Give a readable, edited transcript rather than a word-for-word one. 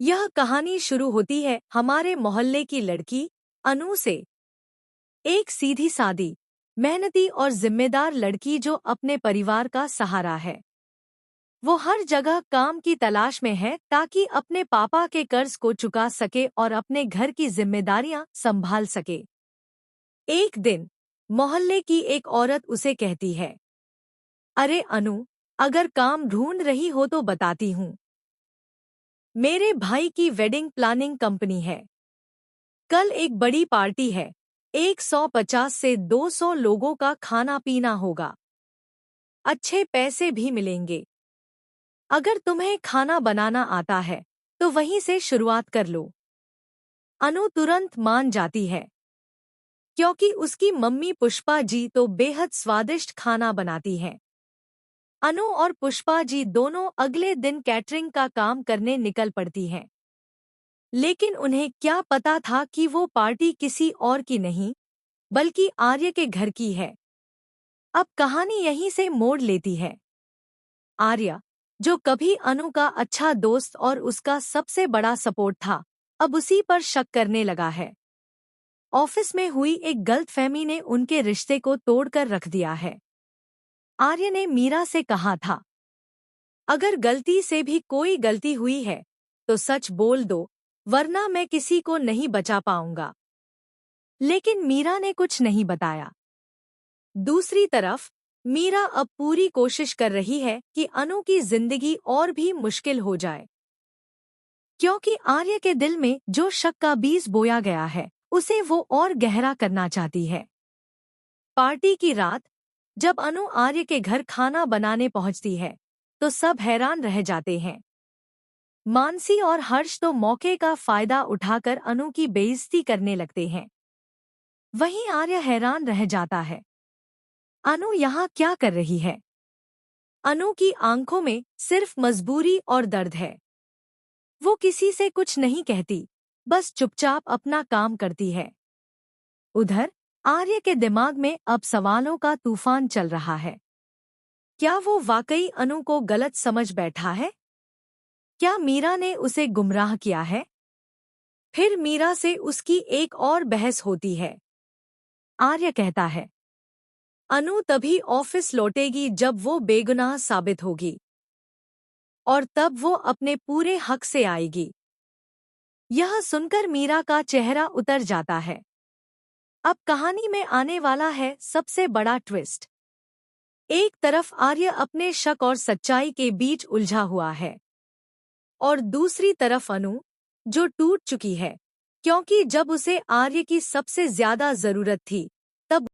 यह कहानी शुरू होती है हमारे मोहल्ले की लड़की अनु से। एक सीधी सादी, मेहनती और जिम्मेदार लड़की जो अपने परिवार का सहारा है। वो हर जगह काम की तलाश में है ताकि अपने पापा के कर्ज को चुका सके और अपने घर की जिम्मेदारियां संभाल सके। एक दिन मोहल्ले की एक औरत उसे कहती है, अरे अनु, अगर काम ढूंढ रही हो तो बताती हूँ। मेरे भाई की वेडिंग प्लानिंग कंपनी है। कल एक बड़ी पार्टी है। 150 से 200 लोगों का खाना पीना होगा। अच्छे पैसे भी मिलेंगे। अगर तुम्हें खाना बनाना आता है तो वहीं से शुरुआत कर लो। अनु तुरंत मान जाती है क्योंकि उसकी मम्मी पुष्पा जी तो बेहद स्वादिष्ट खाना बनाती हैं। अनु और पुष्पा जी दोनों अगले दिन कैटरिंग का काम करने निकल पड़ती हैं। लेकिन उन्हें क्या पता था कि वो पार्टी किसी और की नहीं बल्कि आर्य के घर की है। अब कहानी यहीं से मोड़ लेती है। आर्य, जो कभी अनु का अच्छा दोस्त और उसका सबसे बड़ा सपोर्ट था, अब उसी पर शक करने लगा है। ऑफिस में हुई एक गलतफहमी ने उनके रिश्ते को तोड़कर रख दिया है। आर्य ने मीरा से कहा था, अगर गलती से भी कोई गलती हुई है तो सच बोल दो, वरना मैं किसी को नहीं बचा पाऊंगा। लेकिन मीरा ने कुछ नहीं बताया। दूसरी तरफ मीरा अब पूरी कोशिश कर रही है कि अनु की जिंदगी और भी मुश्किल हो जाए, क्योंकि आर्य के दिल में जो शक का बीज बोया गया है उसे वो और गहरा करना चाहती है। पार्टी की रात जब अनु आर्य के घर खाना बनाने पहुंचती है तो सब हैरान रह जाते हैं। मानसी और हर्ष तो मौके का फायदा उठाकर अनु की बेइज्जती करने लगते हैं। वहीं आर्य हैरान रह जाता है, अनु यहाँ क्या कर रही है? अनु की आंखों में सिर्फ मजबूरी और दर्द है। वो किसी से कुछ नहीं कहती, बस चुपचाप अपना काम करती है। उधर आर्य के दिमाग में अब सवालों का तूफान चल रहा है। क्या वो वाकई अनु को गलत समझ बैठा है? क्या मीरा ने उसे गुमराह किया है? फिर मीरा से उसकी एक और बहस होती है। आर्य कहता है, अनु तभी ऑफिस लौटेगी जब वो बेगुनाह साबित होगी, और तब वो अपने पूरे हक से आएगी। यह सुनकर मीरा का चेहरा उतर जाता है। अब कहानी में आने वाला है सबसे बड़ा ट्विस्ट। एक तरफ आर्य अपने शक और सच्चाई के बीच उलझा हुआ है, और दूसरी तरफ अनु, जो टूट चुकी है, क्योंकि जब उसे आर्य की सबसे ज्यादा जरूरत थी